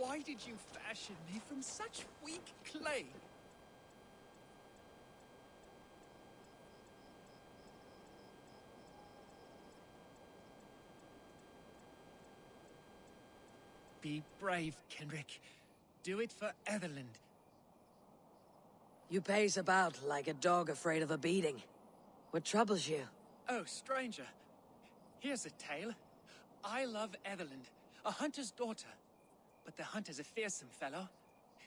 Why did you fashion me from such weak clay? Be brave, Kenrick. Do it for Etherland. You pace about like a dog afraid of a beating. What troubles you? Oh, stranger. Here's a tale. I love Etherland, a hunter's daughter. But the hunter's a fearsome fellow.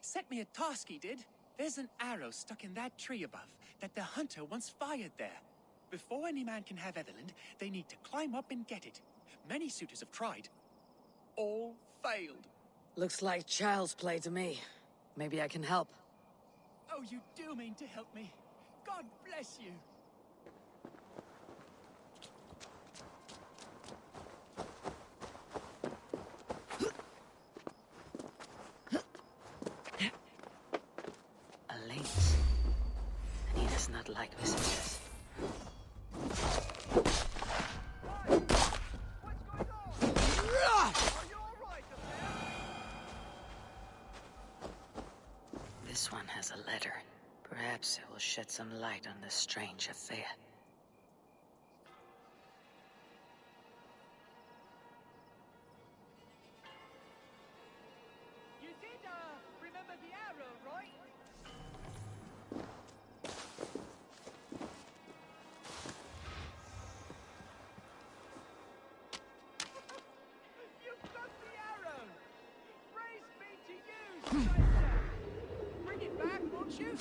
Set me a task, he did. There's an arrow stuck in that tree above that the hunter once fired there. Before any man can have Etherland, they need to climb up and get it. Many suitors have tried. All failed. Looks like child's play to me. Maybe I can help. Oh, you do mean to help me. God bless you. A lynx. And he does not like visitors. This one has a letter. Perhaps it will shed some light on this strange affair. You did, remember the arrow, right? You've got the arrow! Praise be to you, stranger! Bring it back, won't you?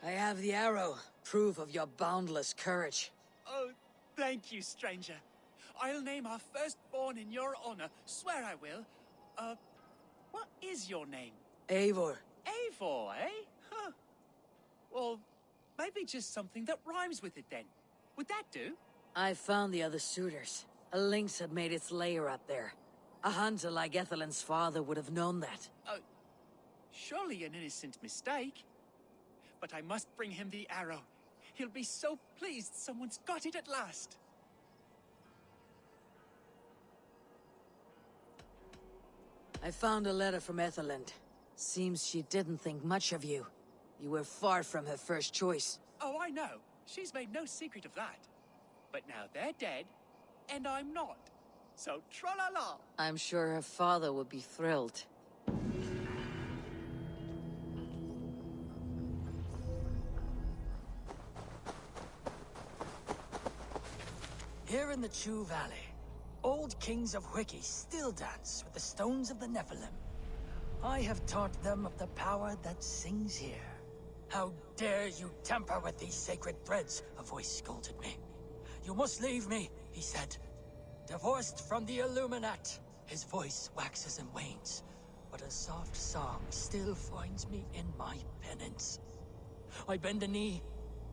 I have the arrow. Proof of your boundless courage. Oh, thank you, stranger. I'll name our firstborn in your honor. Swear I will. What is your name? Eivor. Eivor, eh? Huh. Well, maybe just something that rhymes with it then. Would that do? I found the other suitors. A lynx had made its lair up there. A hunter like Ethelend's father would have known that. Surely an innocent mistake. But I must bring him the arrow. He'll be so pleased someone's got it at last. I found a letter from Ethelend. Seems she didn't think much of you. You were far from her first choice. Oh, I know. She's made no secret of that. But now they're dead, and I'm not. So tra-la-la. I'm sure her father would be thrilled. Here in the Chew Valley, old kings of Wiki still dance with the stones of the Nephilim. I have taught them of the power that sings here. How dare you tamper with these sacred threads? A voice scolded me. You must leave me, he said. Divorced from the Illuminat. His voice waxes and wanes, but a soft song still finds me in my penance. I bend a knee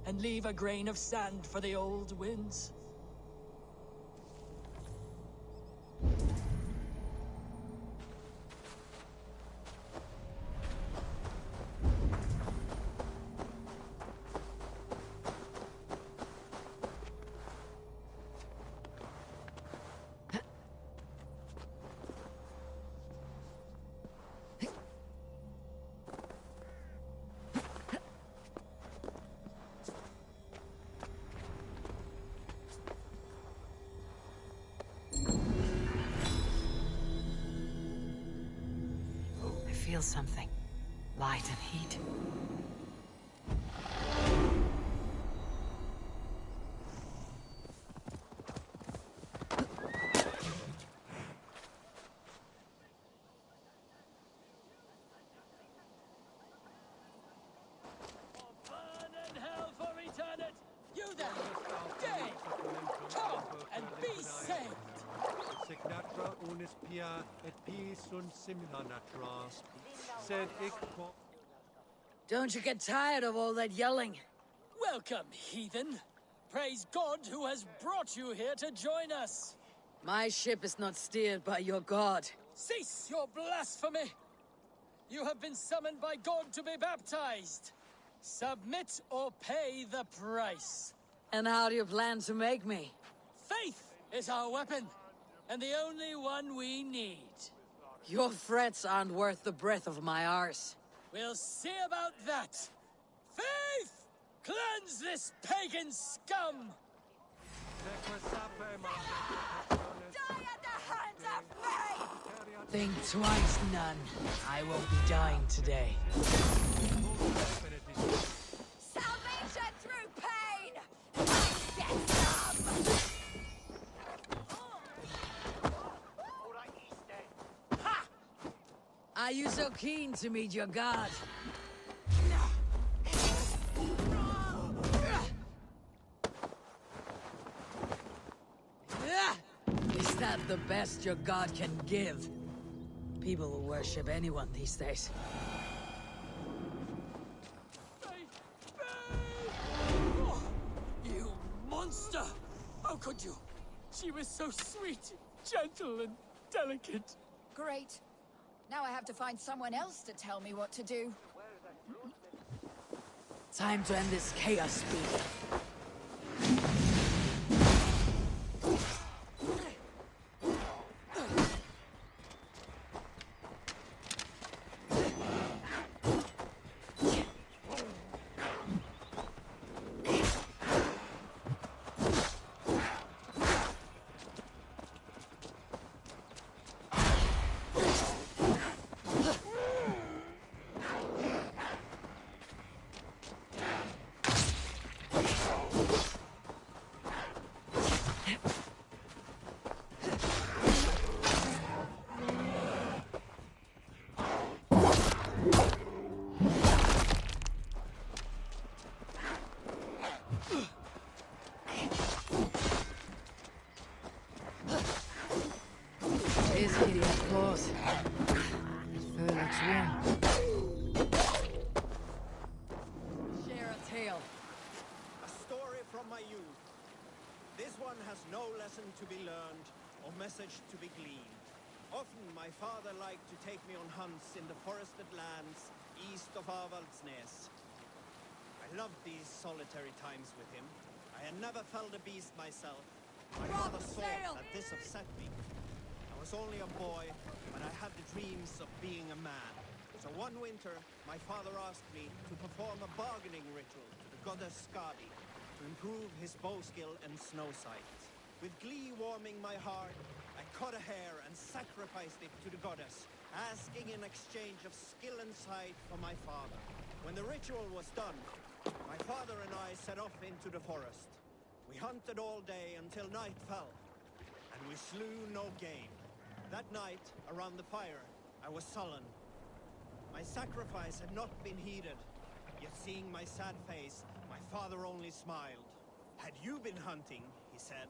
and leave a grain of sand for the old winds. I feel something. Light and heat. Burn in hell for eternity! You there! Day! Come and be saved! Sec natra unis pia et pis sunt simila natra. Sed ic quo... Don't you get tired of all that yelling? Welcome, heathen! Praise God who has brought you here to join us! My ship is not steered by your god. Cease your blasphemy! You have been summoned by God to be baptized! Submit or pay the price! And how do you plan to make me? Faith is our weapon! and the only one we need. Your threats aren't worth the breath of my arse. We'll see about that. Faith! Cleanse this pagan scum! Think twice, nun. I won't be dying today. Salvation through pain! Get some! Are you so keen to meet your god? Is that the best your god can give? People will worship anyone these days. Oh, you monster! How could you? She was so sweet, gentle, and delicate. Great. Now I have to find someone else to tell me what to do. Time to end this chaos speed. His kitty has claws. His fur looks warm. Share a tale. A story from my youth. This one has no lesson to be learned or message to be gleaned. Often my father liked to take me on hunts in the forested lands east of Avaldsnes. I loved these solitary times with him. I had never felled a beast myself. My father thought that this upset me. I was only a boy, but I had the dreams of being a man. So one winter, my father asked me to perform a bargaining ritual to the goddess Skadi to improve his bow skill and snow sight. With glee warming my heart, I cut a hare and sacrificed it to the goddess, asking in exchange of skill and sight from my father. When the ritual was done, my father and I set off into the forest. We hunted all day until night fell, and we slew no game. That night, around the fire, I was sullen. My sacrifice had not been heeded, yet seeing my sad face, my father only smiled. Had you been hunting, he said,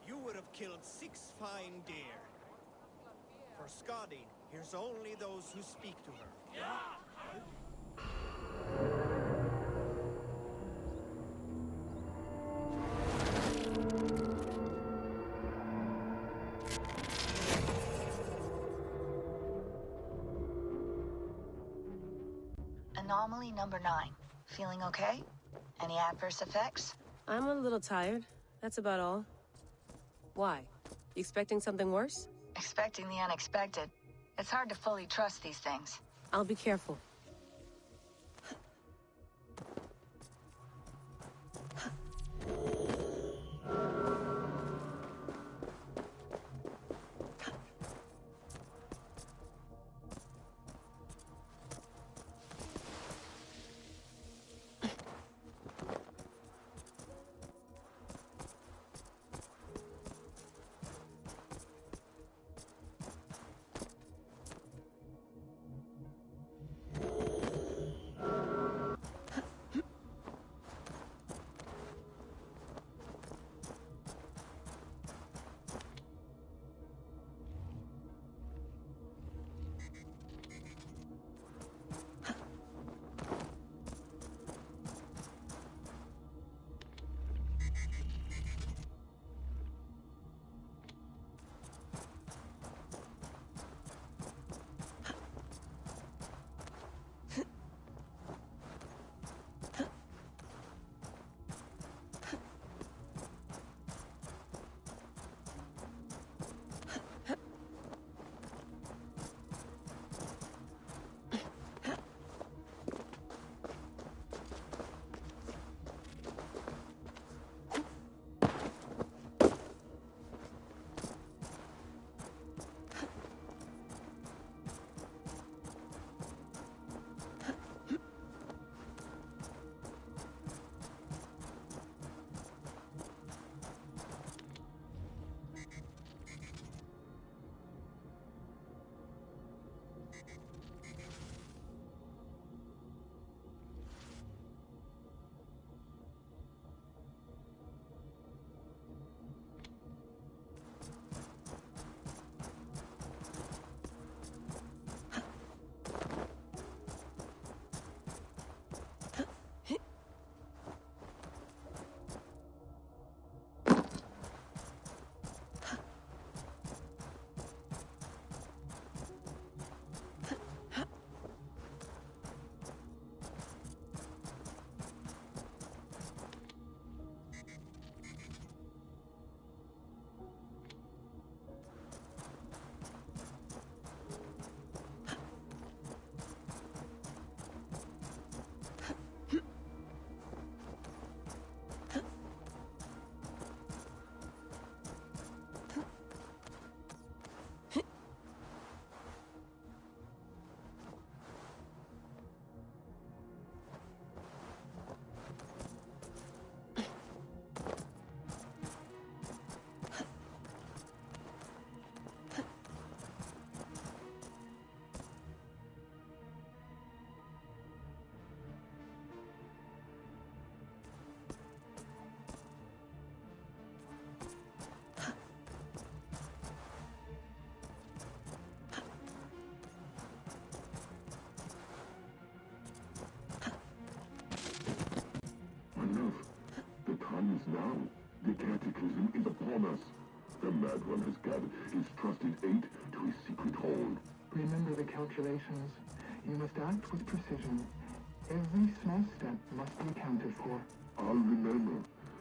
you would have killed 6 fine deer. For Skadi, here's only those who speak to her. Anomaly number 9. Feeling okay? Any adverse effects? I'm a little tired. That's about all. Why? You expecting something worse? Expecting the unexpected. It's hard to fully trust these things. I'll be careful. us now. The cataclysm is upon us. The Mad One has gathered his trusted eight to his secret hold. Remember the calculations. You must act with precision. Every small step must be accounted for. I'll remember.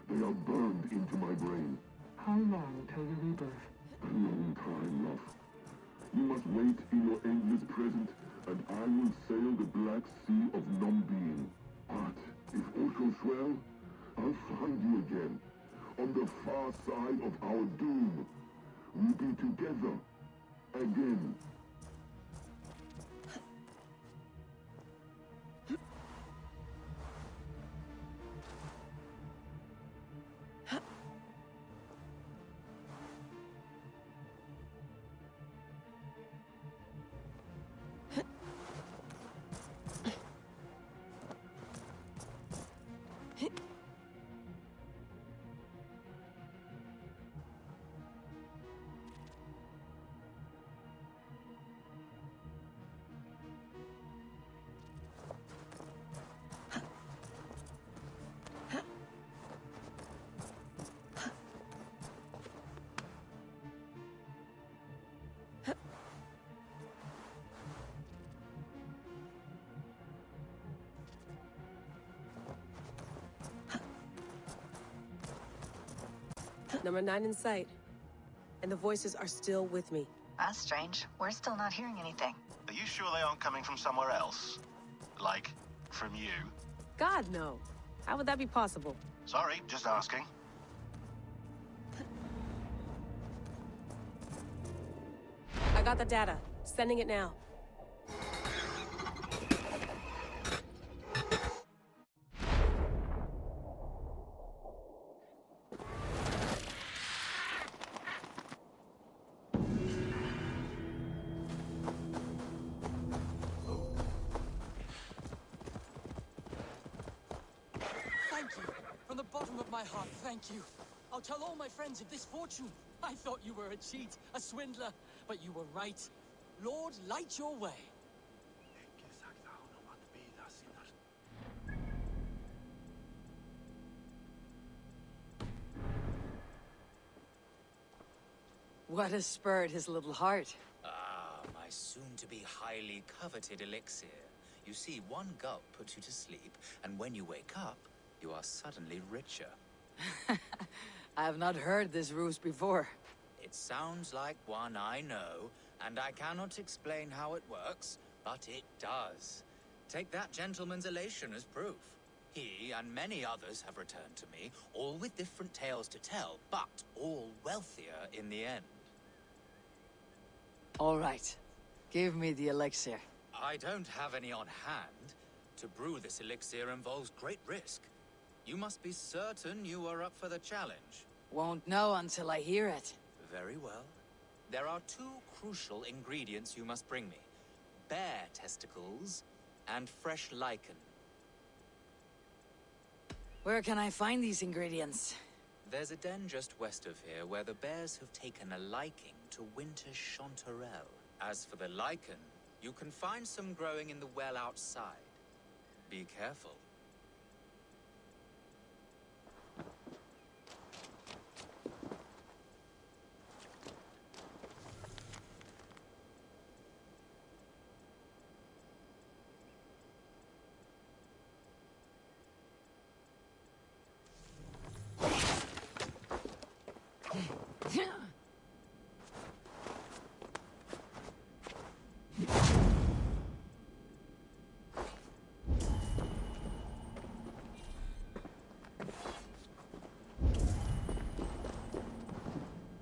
They are burned into my brain. How long till your rebirth? A long time, love. You must wait in your endless present, and I will sail the black sea of non-being. But if all goes well, I'll find you again. On the far side of our doom. We'll be together. Again. Number 9 in sight. And the voices are still with me. That's strange. We're still not hearing anything. Are you sure they aren't coming from somewhere else? Like, from you? God, no. How would that be possible? Sorry, just asking. I got the data. Sending it now. Thank you. From the bottom of my heart, thank you. I'll tell all my friends of this fortune. I thought you were a cheat, a swindler, but you were right. Lord, light your way. What has spurred his little heart? Ah, my soon-to-be highly coveted elixir. You see, one gulp puts you to sleep, and when you wake up, you are suddenly richer. I have not heard this ruse before. It sounds like one I know, and I cannot explain how it works, but it does. Take that gentleman's elation as proof. He and many others have returned to me, all with different tales to tell, but all wealthier in the end. All right. Give me the elixir. I don't have any on hand. To brew this elixir involves great risk. You must be certain you are up for the challenge. Won't know until I hear it. Very well. There are 2 crucial ingredients you must bring me. Bear testicles and fresh lichen. Where can I find these ingredients? There's a den just west of here where the bears have taken a liking to winter chanterelle. As for the lichen, you can find some growing in the well outside. Be careful.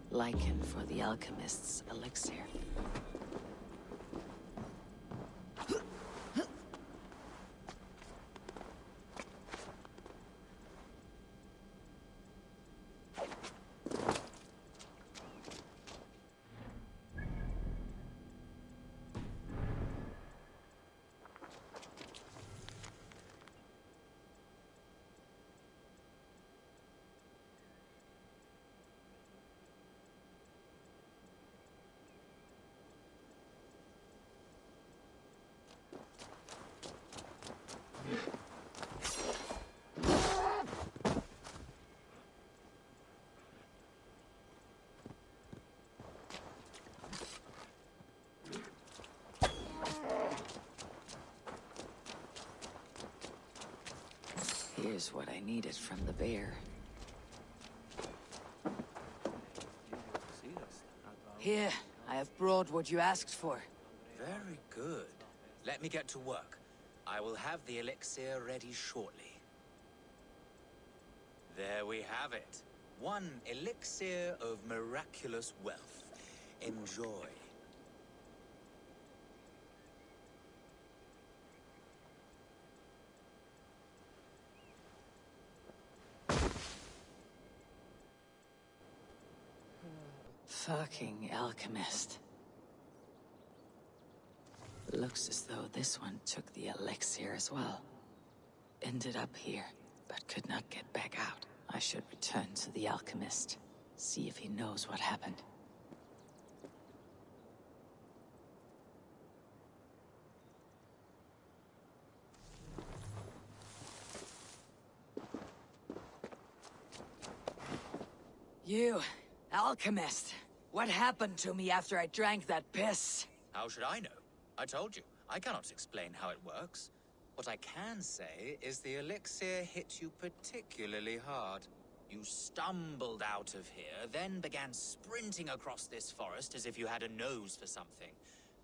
Lichen for the alchemist's elixir. Here's what I needed from the bear. Here, I have brought what you asked for. Very good. Let me get to work. I will have the elixir ready shortly. There we have it. One elixir of miraculous wealth. Enjoy. Fucking alchemist. Looks as though this one took the elixir as well. Ended up here, but could not get back out. I should return to the alchemist. See if he knows what happened. You, alchemist. What happened to me after I drank that piss? How should I know? I told you, I cannot explain how it works. What I can say is the elixir hit you particularly hard. You stumbled out of here, then began sprinting across this forest as if you had a nose for something.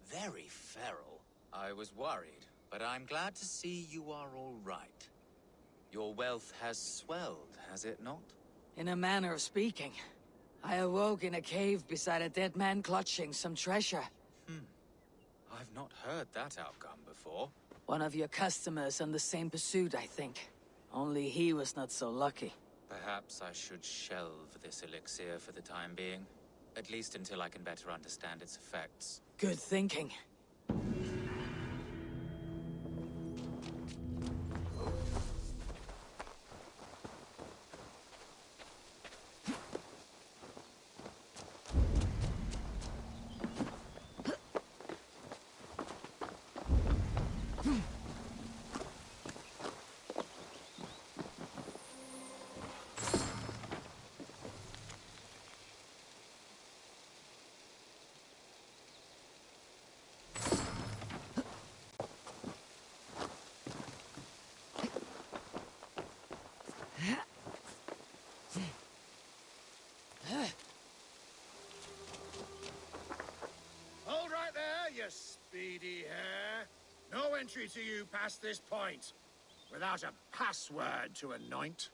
Very feral. I was worried, but I'm glad to see you are all right. Your wealth has swelled, has it not? In a manner of speaking. I awoke in a cave beside a dead man clutching some treasure. I've not heard that outcome before. One of your customers on the same pursuit, I think. Only he was not so lucky. Perhaps I should shelve this elixir for the time being. At least until I can better understand its effects. Good thinking. Hold right there, you speedy hare. No entry to you past this point, without a password to anoint.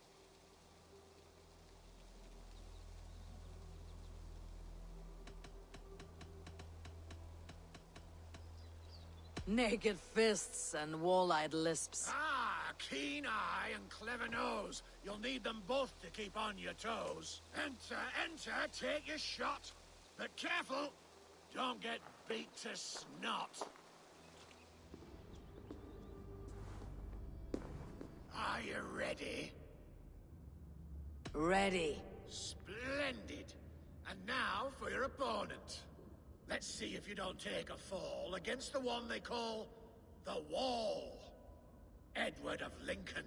Naked fists and wall-eyed lisps. Ah, keen eye and clever nose. You'll need them both to keep on your toes. Enter, enter, take your shot. But careful, don't get beat to snot. Are you ready? Ready. Splendid. And now for your opponent. Let's see if you don't take a fall against the one they call the Wall. Edward of Lincoln.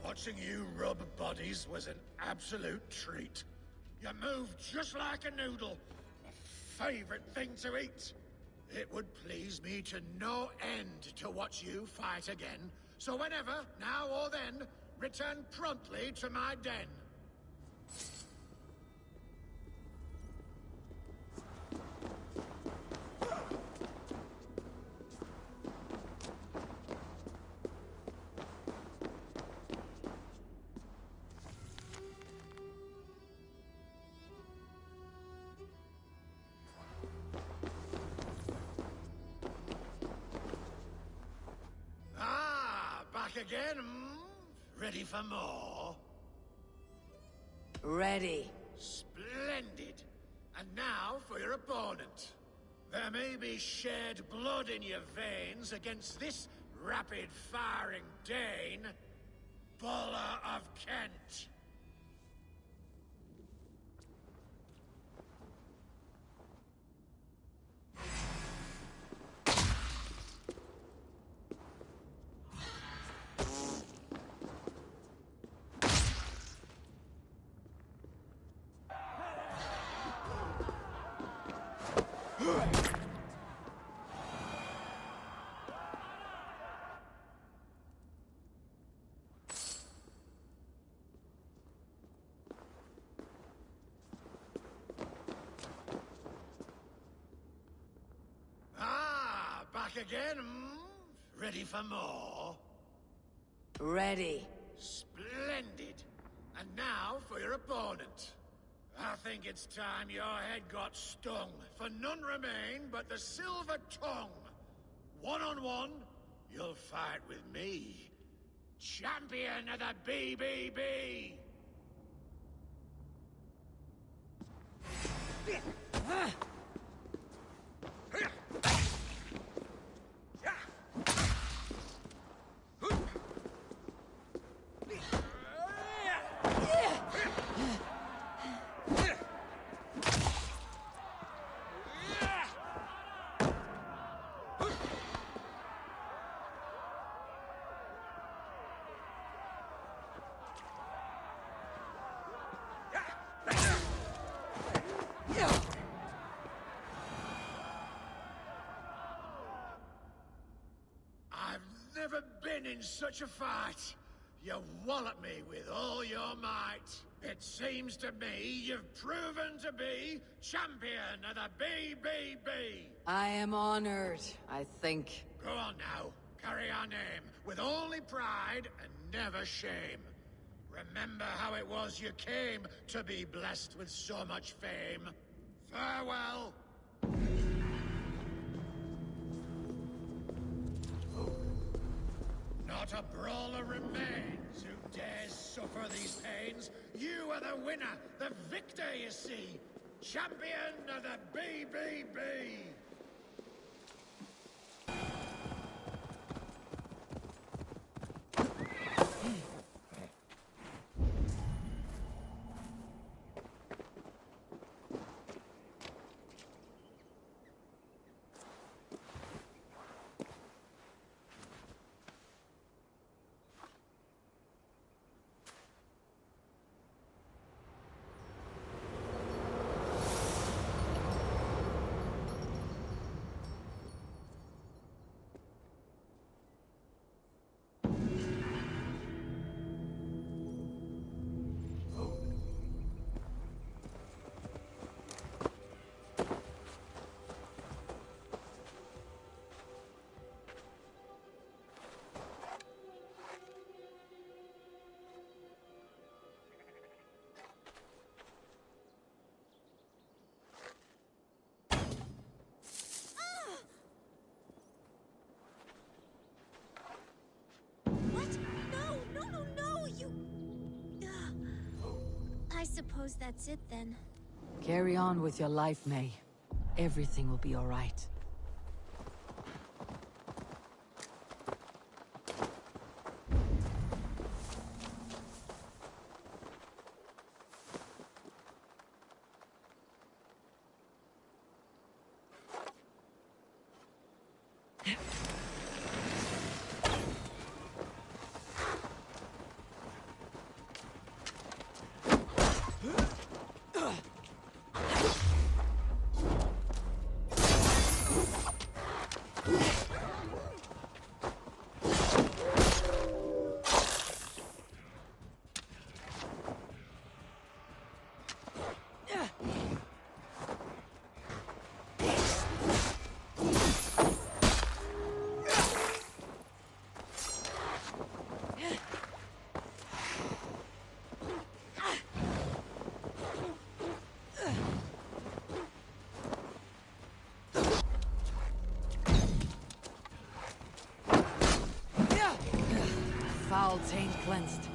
Watching you rub bodies was an absolute treat. You moved just like a noodle. My favorite thing to eat. It would please me to no end to watch you fight again. So whenever, now or then, return promptly to my den. Again, ready for more? Ready. Splendid. And now for your opponent. There may be shed blood in your veins against this rapid-firing Dane, Buller of Kent. Back again, hmm? Ready for more? Ready. Splendid. And now for your opponent. I think it's time your head got stung, for none remain but the silver tongue. One-on-one, you'll fight with me. Champion of the BBB! Never been in such a fight. You wallop me with all your might. It seems to me you've proven to be champion of the BBB. I am honored, I think. Go on now. Carry our name with only pride and never shame. Remember how it was you came to be blessed with so much fame. Farewell. Not a brawler remains who dares suffer these pains. You are the winner, the victor, you see. Champion of the BBB. I suppose that's it then. Carry on with your life, May. Everything will be all right. Foul taint cleansed.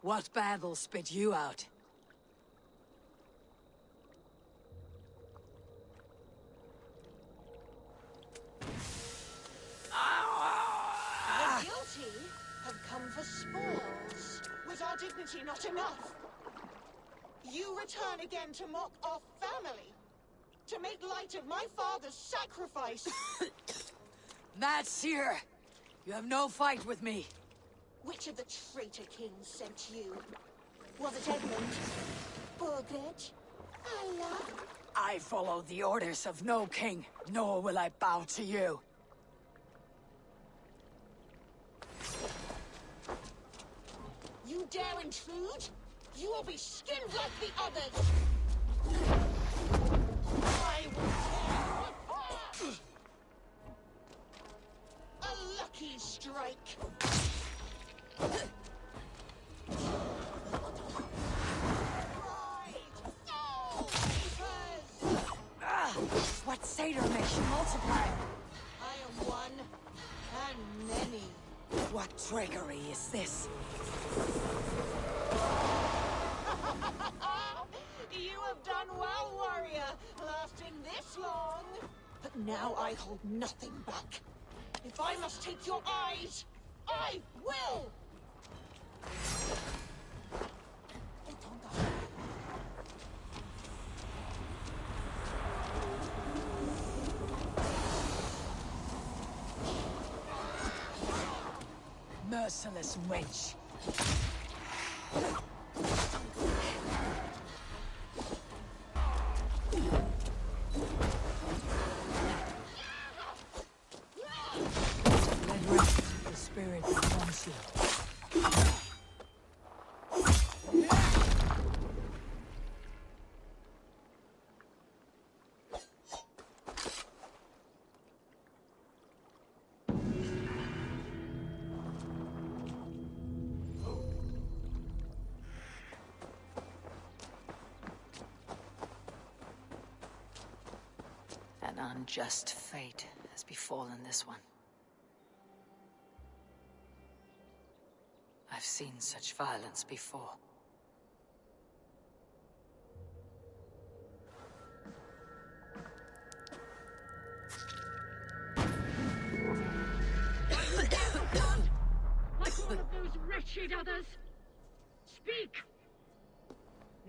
What battle spit you out? The guilty have come for spoils. Was our dignity not enough? You return again to mock our family? To make light of my father's sacrifice? Ledecestrescire! You have no fight with me. Which of the traitor kings sent you? Was it Edmund? Burgred? Allah? I follow the orders of no king, nor will I bow to you. You dare intrude? You will be skinned like the others! I will tear you apart! A lucky strike! What satyr makes you multiply? I am one, and many. What trickery is this? You have done well, warrior, lasting this long. But now I hold nothing back. If I must take your eyes, I will! Merciless witch. Let rest the spirit that wants you. An unjust fate has befallen this one. I've seen such violence before. Like one of those wretched others? Speak!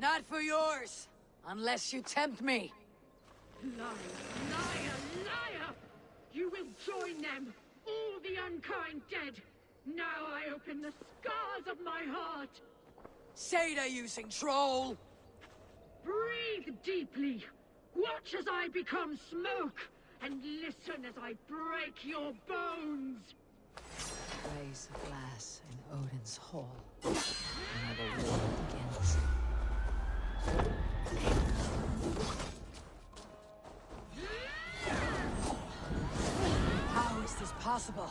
Not for yours, unless you tempt me. Liar, liar, liar! You will join them, all the unkind dead. Now I open the scars of my heart. Satyr using troll. Breathe deeply. Watch as I become smoke, and listen as I break your bones. Raise a glass in Odin's hall. Another war begins. How is this possible?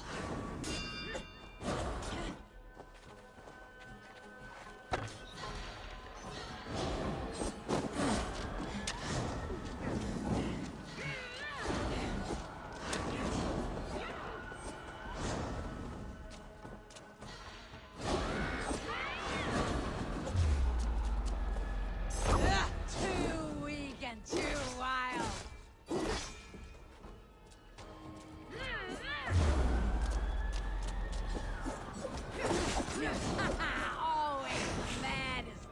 Too weak and too wild. Always the maddest.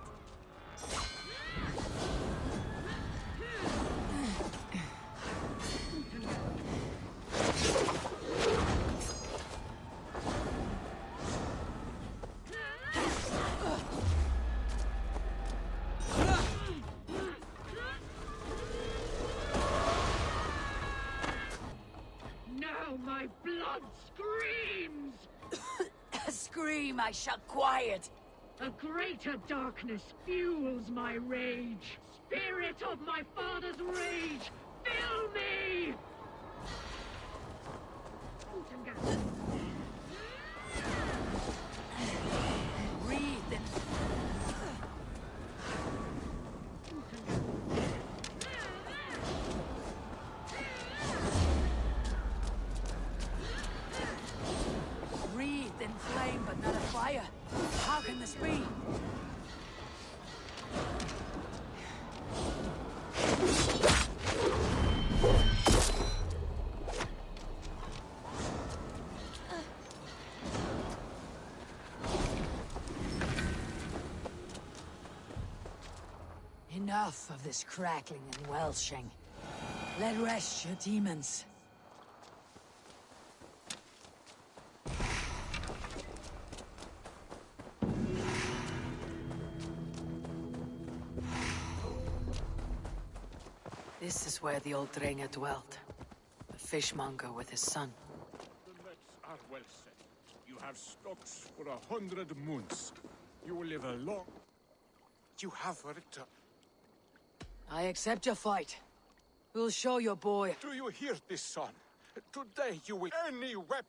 Now my blood screams! Scream, I shall quiet. A greater darkness fuels my rage. Spirit of my father's rage, fill me! Breathe and... Breathe in flame, but not a fire. How can this be? Enough of this crackling and welching. Let rest your demons. This is where the old Drenger dwelt. The fishmonger with his son. The nets are well set. You have stocks for 100 moons. You will live a long... You have returned. I accept your fight. We'll show your boy. Do you hear this, son? Today you will... Any weapon...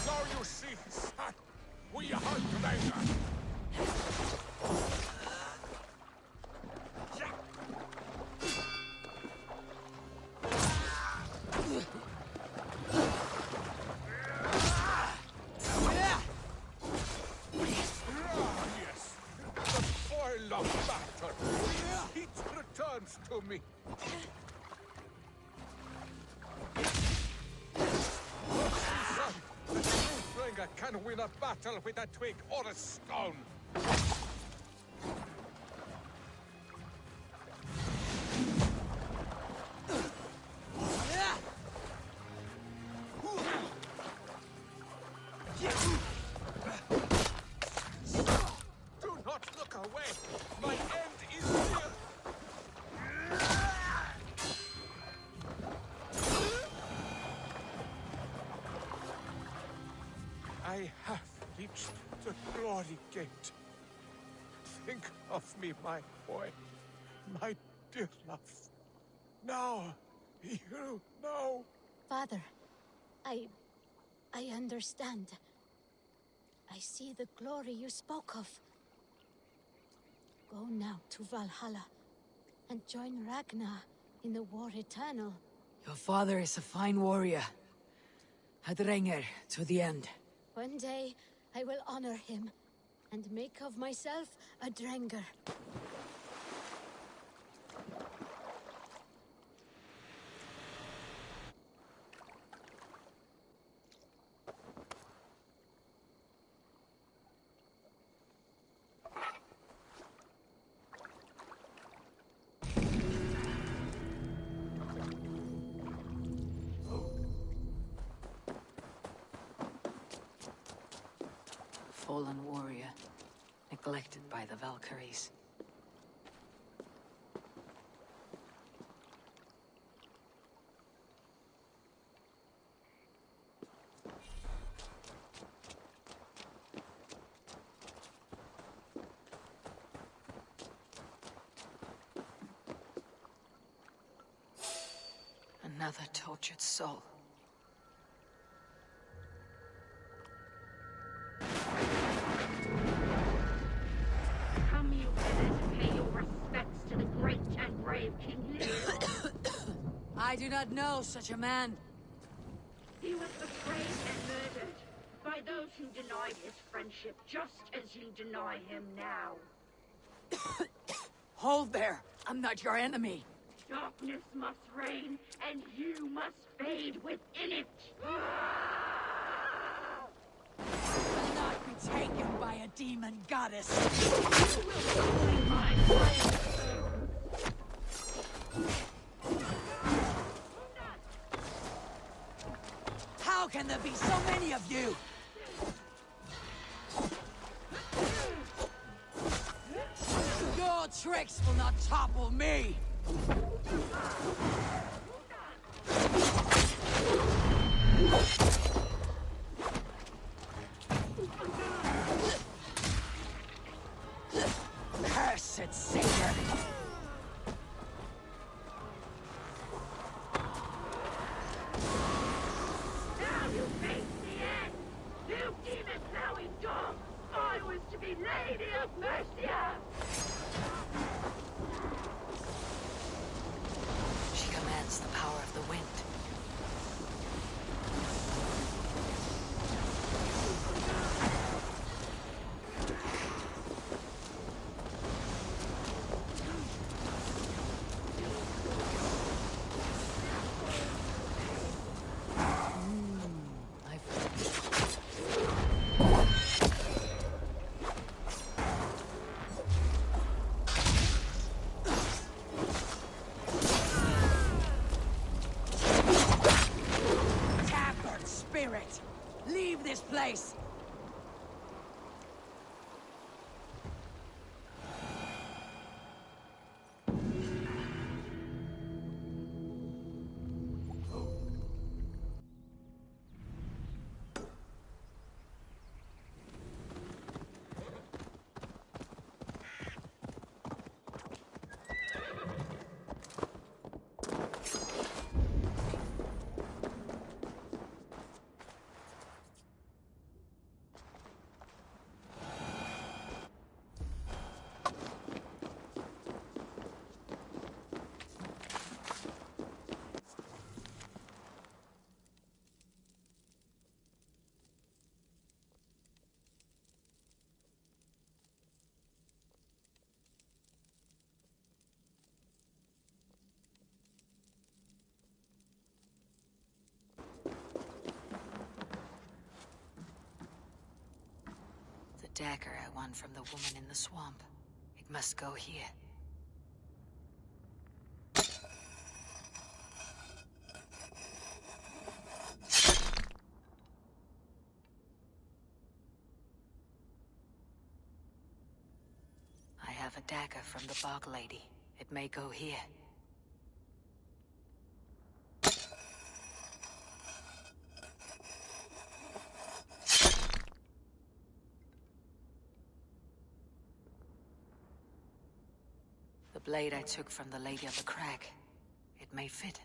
Now you see, son, we hunt Drenger. Yes, the foil of battle. It returns to me. Drenger can win a battle with a twig or a stone. Do not look away. My end is near. I have reached the glory gate. Think of me, my boy, my dear love. Now, you know. Father, I understand. I see the glory you spoke of. Go now to Valhalla and join Ragnar in the war eternal. Your father is a fine warrior. A Drenger to the end. One day, I will honor him and make of myself a Drenger. Fallen warrior, neglected by the Valkyries. Another tortured soul. Come you hither to pay your respects to the great and brave King Leopold. I do not know such a man. He was betrayed and murdered by those who denied his friendship, just as you deny him now. Hold there! I'm not your enemy! Darkness must reign, and you must fade within it. Will not be taken by a demon goddess. You will join my friend. How can there be so many of you? Your tricks will not topple me! Cursed Savior! this place! The dagger I won from the woman in the swamp. It must go here. I have a dagger from the bog lady. It may go here. The blade I took from the Lady of the Crag. It may fit.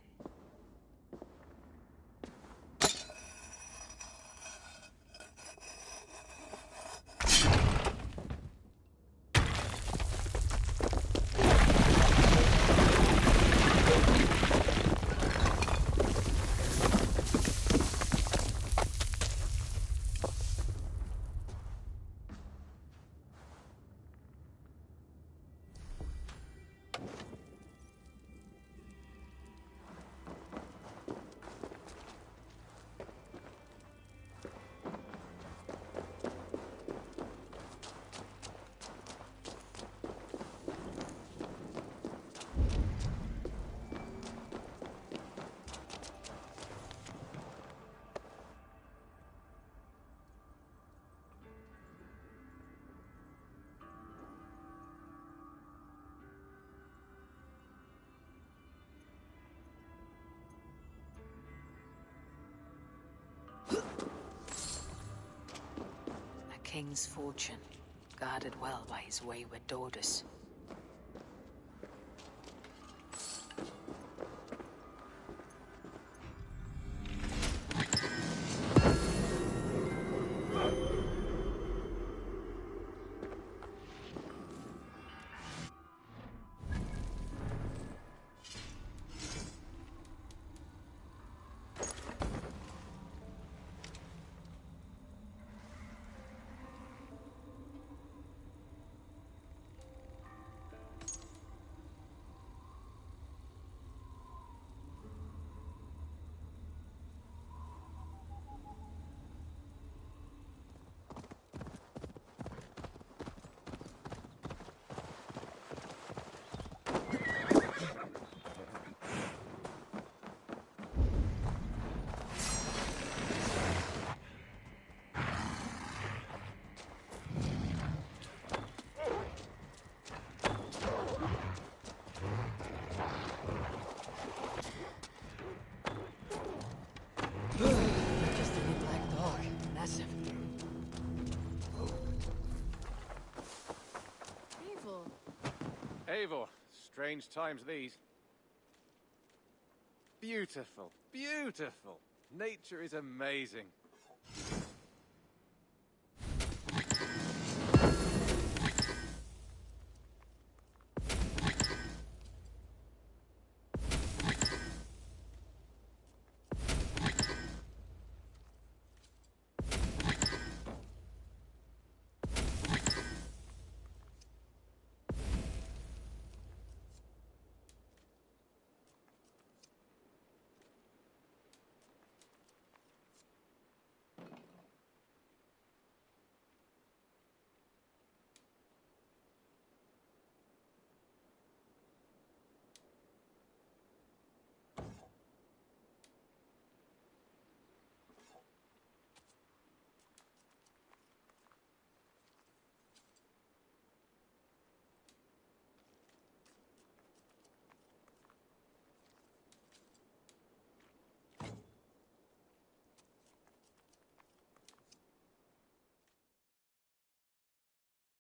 King's fortune, guarded well by his wayward daughters. Just any black dog. Massive. Evil. Eivor, strange times these. Beautiful, beautiful. Nature is amazing.